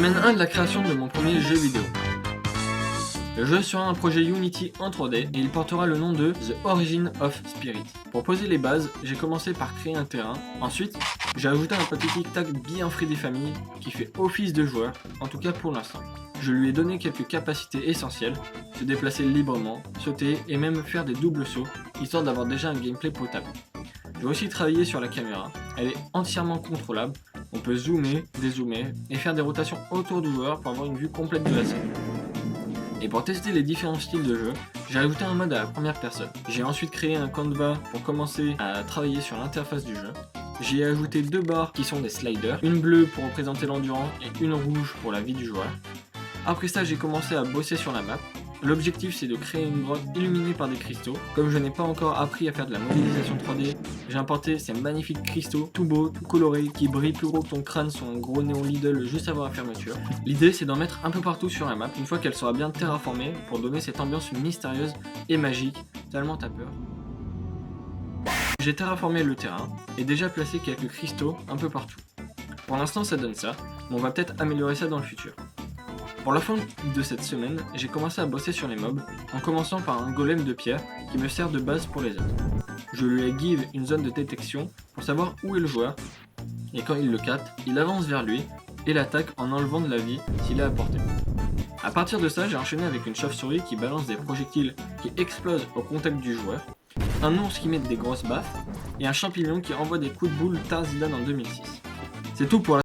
Semaine 1 de la création de mon premier jeu vidéo. Le jeu sera un projet Unity en 3D et il portera le nom de The Origin of Spirit. Pour poser les bases, j'ai commencé par créer un terrain. Ensuite, j'ai ajouté un petit tic-tac bien frit des familles qui fait office de joueur, en tout cas pour l'instant. Je lui ai donné quelques capacités essentielles, se déplacer librement, sauter et même faire des doubles sauts, histoire d'avoir déjà un gameplay potable. J'ai aussi travaillé sur la caméra, elle est entièrement contrôlable, on peut zoomer, dézoomer et faire des rotations autour du joueur pour avoir une vue complète de la scène. Et pour tester les différents styles de jeu, j'ai ajouté un mode à la première personne. J'ai ensuite créé un canvas pour commencer à travailler sur l'interface du jeu. J'y ai ajouté 2 barres qui sont des sliders, une bleue pour représenter l'endurance et une rouge pour la vie du joueur. Après ça, j'ai commencé à bosser sur la map. L'objectif, c'est de créer une grotte illuminée par des cristaux. Comme je n'ai pas encore appris à faire de la modélisation 3D, j'ai importé ces magnifiques cristaux, tout beaux, tout colorés, qui brillent plus gros que ton crâne sur un gros néon Lidl juste avant la fermeture. L'idée, c'est d'en mettre un peu partout sur la map, une fois qu'elle sera bien terraformée, pour donner cette ambiance mystérieuse et magique, tellement t'as peur. J'ai terraformé le terrain, et déjà placé quelques cristaux un peu partout. Pour l'instant, ça donne ça, mais on va peut-être améliorer ça dans le futur. Pour la fin de cette semaine, j'ai commencé à bosser sur les mobs, en commençant par un golem de pierre qui me sert de base pour les autres. Je lui ai give une zone de détection pour savoir où est le joueur, et quand il le capte, il avance vers lui et l'attaque en enlevant de la vie s'il est à portée. A partir de ça, j'ai enchaîné avec une chauve-souris qui balance des projectiles qui explosent au contact du joueur, un ours qui met des grosses baffes, et un champignon qui envoie des coups de boule Tarzan en 2006. C'est tout pour la